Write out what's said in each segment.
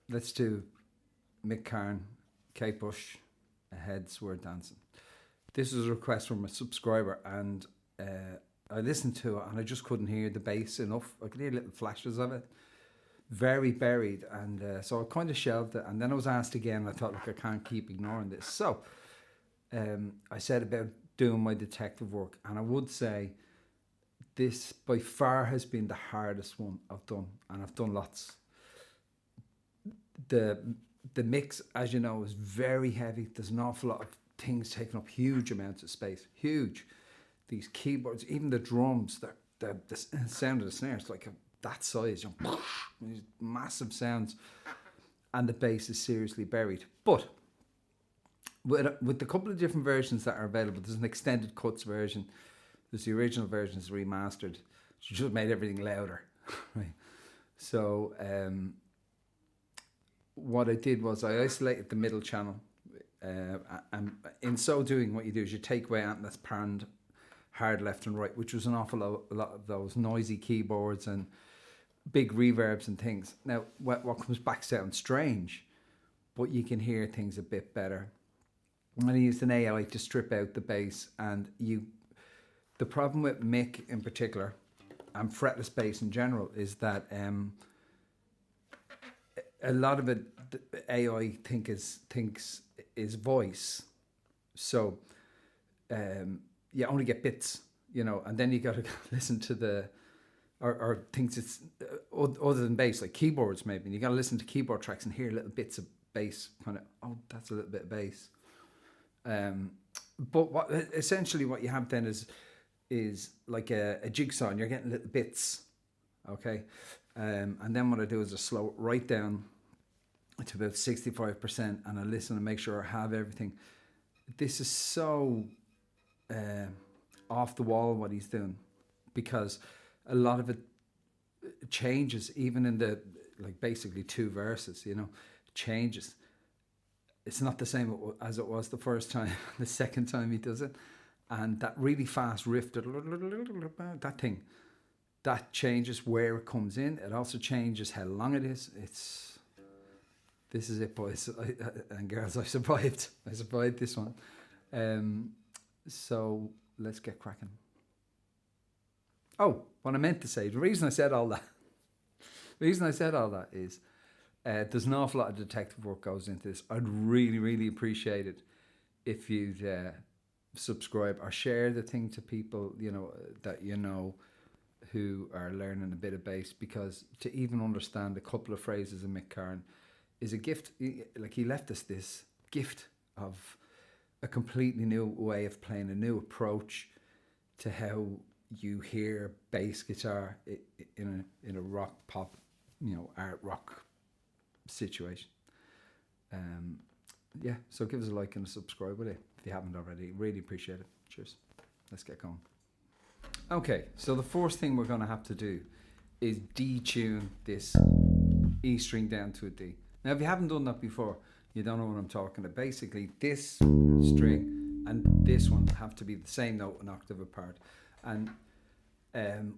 let's do Mick Karn, Kate Bush, Heads Were Dancing. This was a request from a subscriber, and I listened to it and I just couldn't hear the bass enough. I could hear little flashes of it, very buried, and so I kind of shelved it. And then I was asked again, and I thought, look, I can't keep ignoring this. So I said about doing my detective work, and I would say this by far has been the hardest one I've done, and I've done lots. The mix, as you know, is very heavy. There's an awful lot of things taking up huge amounts of space. Huge. These keyboards, even the drums, the sound of the snare is like that size. You know, these massive sounds, and the bass is seriously buried. But with the couple of different versions that are available, there's an extended cuts version. There's the original version is remastered. She just made everything louder, right? So what I did was I isolated the middle channel, and in so doing, what you do is you take away anything that's panned hard left and right, which was an awful lot of those noisy keyboards and big reverbs and things. Now, what comes back sounds strange, but you can hear things a bit better. And I used an AI to strip out the bass, and the problem with Mick in particular, and fretless bass in general, is that a lot of it AI thinks is voice. So you only get bits, and then you got to listen to or thinks it's other than bass, like keyboards maybe. And you got to listen to keyboard tracks and hear little bits of bass, kind of, oh, that's a little bit of bass. But essentially what you have then is like a jigsaw, and you're getting little bits, okay? And then what I do is I slow it right down to about 65%, and I listen and make sure I have everything. This is so off the wall what he's doing, because a lot of it changes, even in the, like, basically two verses, changes. It's not the same as it was the first time. The second time he does it, and that really fast riff, that thing, that changes where it comes in. It also changes how long it is. This is it, boys and girls. I survived this one. So let's get cracking. Oh, what I meant to say, the reason I said all that is there's an awful lot of detective work goes into this. I'd really, really appreciate it if you'd subscribe or share the thing to people, that who are learning a bit of bass, because to even understand a couple of phrases in Mick Karn is a gift. Like, he left us this gift of a completely new way of playing, a new approach to how you hear bass guitar in a rock pop, art rock situation. So give us a like and a subscribe with it if you haven't already. Really appreciate it. Cheers. Let's get going. Okay, so the first thing we're going to have to do is detune this E string down to a D. Now, if you haven't done that before, you don't know what I'm talking about. Basically, this string and this one have to be the same note, an octave apart. And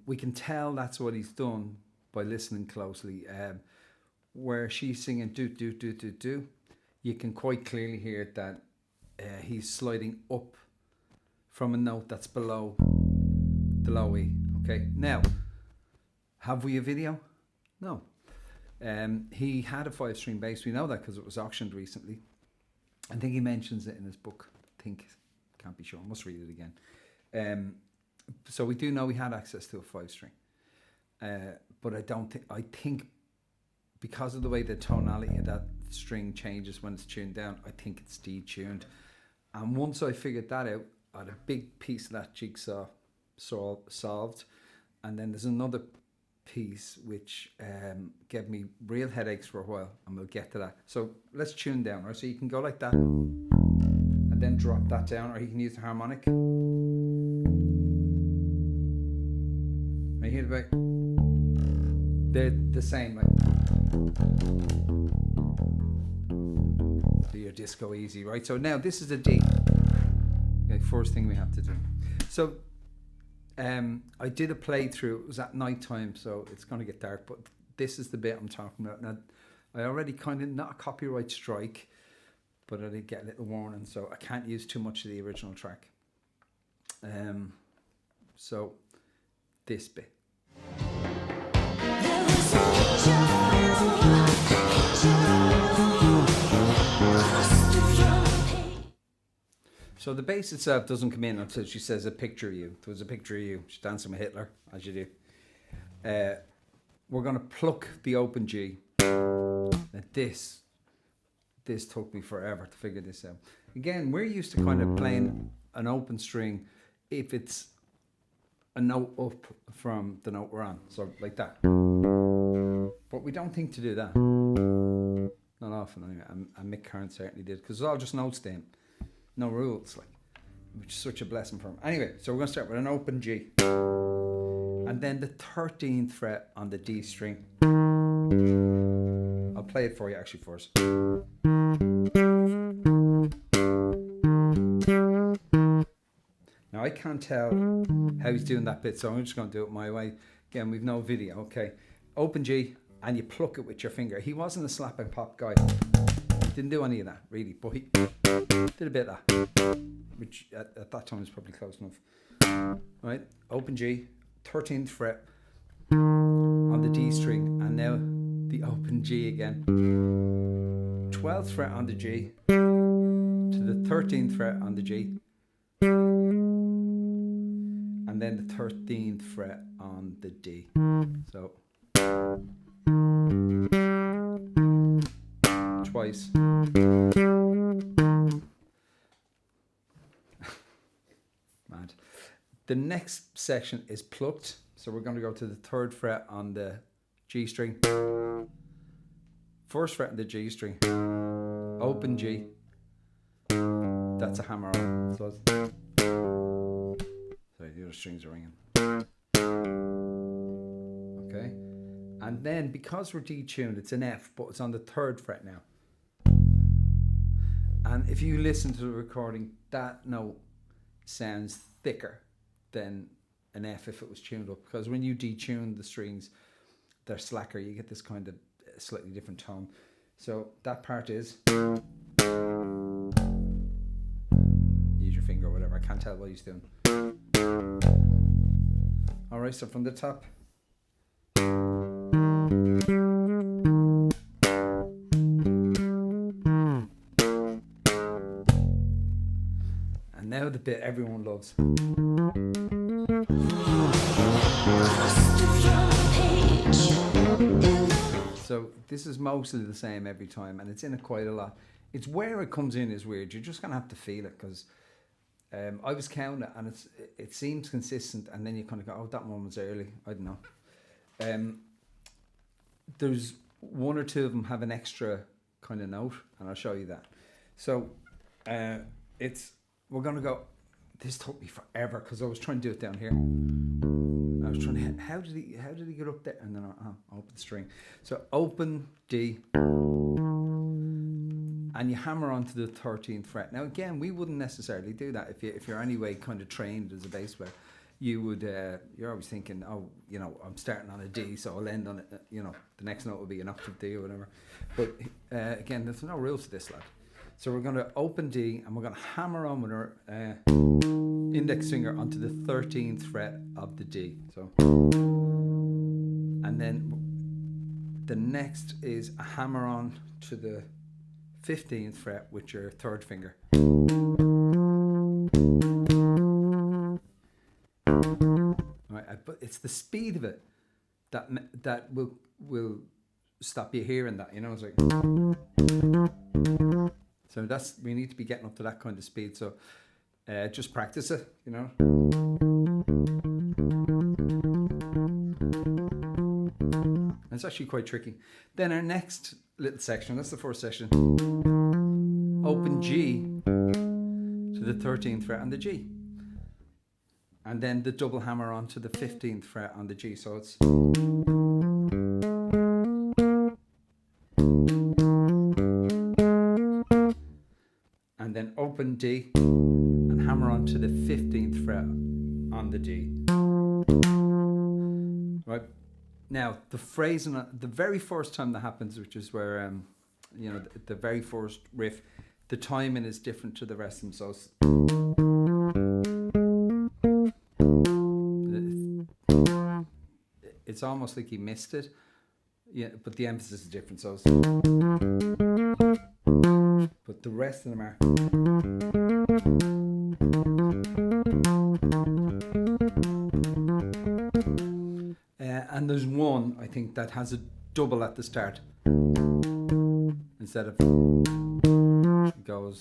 we can tell that's what he's done by listening closely. Where she's singing do, do, do, do, do, you can quite clearly hear that he's sliding up from a note that's below the low E. Okay, now, have we a video? No. He had a 5-string bass. We know that because it was auctioned recently. I think he mentions it in his book. Can't be sure. I must read it again. So we do know he had access to a 5-string. But I think because of the way the tonality of that string changes when it's tuned down, I think it's detuned. And once I figured that out, I had a big piece of that jigsaw solved. And then there's another piece which gave me real headaches for a while, and we'll get to that. So let's tune down, right? So you can go like that and then drop that down, or you can use the harmonic. I hear the bass. They're the same, like, do your disco easy, right? So now this is a D. Okay, first thing we have to do. So I did a playthrough. It was at night time, so it's going to get dark, but this is the bit I'm talking about. Now, I already kind of, not a copyright strike, but I did get a little warning, so I can't use too much of the original track. So this bit. So the bass itself doesn't come in until she says a picture of you. There was a picture of you. She's dancing with Hitler, as you do. We're going to pluck the open G. Now this took me forever to figure this out. Again, we're used to kind of playing an open string if it's a note up from the note we're on. So like that. But we don't think to do that. Not often anyway. And Mick Karn certainly did, because it's all just notes then. No rules, like, which is such a blessing for him. Anyway, so we're going to start with an open G. And then the 13th fret on the D string. I'll play it for you actually first. Now I can't tell how he's doing that bit, so I'm just going to do it my way. Again, we've no video, okay. Open G, and you pluck it with your finger. He wasn't a slap and pop guy. Didn't do any of that, really, but he did a bit of that, which at that time was probably close enough. Right, open G, 13th fret on the D string, and now the open G again. 12th fret on the G to the 13th fret on the G, and then the 13th fret on the D. So twice. Mad. The next section is plucked, so we're going to go to the 3rd fret on the G string, 1st fret on the G string, open G, that's a hammer on, so sorry, the other strings are ringing. Okay, and then because we're detuned, it's an F, but it's on the 3rd fret now. And if you listen to the recording, that note sounds thicker than an F if it was tuned up, because when you detune the strings, they're slacker. You get this kind of slightly different tone. So that part is, use your finger or whatever. I can't tell what he's doing. All right, so from the top. And now the bit everyone loves. So this is mostly the same every time, and it's in it quite a lot. It's where it comes in is weird. You're just gonna have to feel it, because I was counting it, and it seems consistent, and then you kind of go, oh, that one was early. I don't know. There's one or two of them have an extra kind of note, and I'll show you that. So we're gonna go. This took me forever because I was trying to do it down here. I was trying to, how did he get up there? And then I open the string. So open D, and you hammer onto the 13th fret. Now again, we wouldn't necessarily do that if you're anyway kind of trained as a bass player. You would you're always thinking, oh, you know, I'm starting on a D, so I'll end on it. You know, the next note will be an octave D or whatever. But again, there's no rules to this, lad. So we're going to open D, and we're going to hammer on with our index finger onto the 13th fret of the D. So, and then the next is a hammer on to the 15th fret with your 3rd finger. Right, but it's the speed of it that will stop you hearing that. You know, it's like. So we need to be getting up to that kind of speed. So just practice it, you know. And it's actually quite tricky. Then our next little section, that's the first section. Open G to the 13th fret on the G. And then the double hammer on to the 15th fret on the G. So it's... and then open D and hammer on to the 15th fret on the D. Right, Now, the phrasing, the very first time that happens, which is where, the very first riff, the timing is different to the rest of them. So it's almost like he missed it. Yeah, but the emphasis is different. So, but the rest of them are. And there's one, I think, that has a double at the start instead of it goes.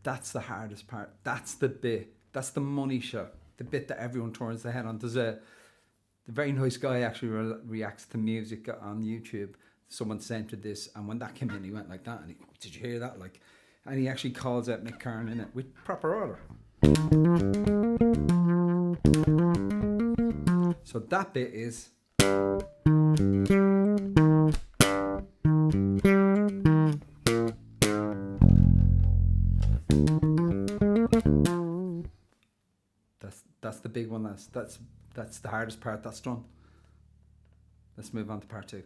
That's the hardest part. That's the bit. That's the money shot. The bit that everyone turns their head on. There's the very nice guy actually reacts to music on YouTube. Someone sent it this, and when that came in, he went like that, and did you hear that? Like, and he actually calls out Mick Karn in it with proper order. So that bit is. That's the big one. That's the hardest part. That's done. Let's move on to part 2.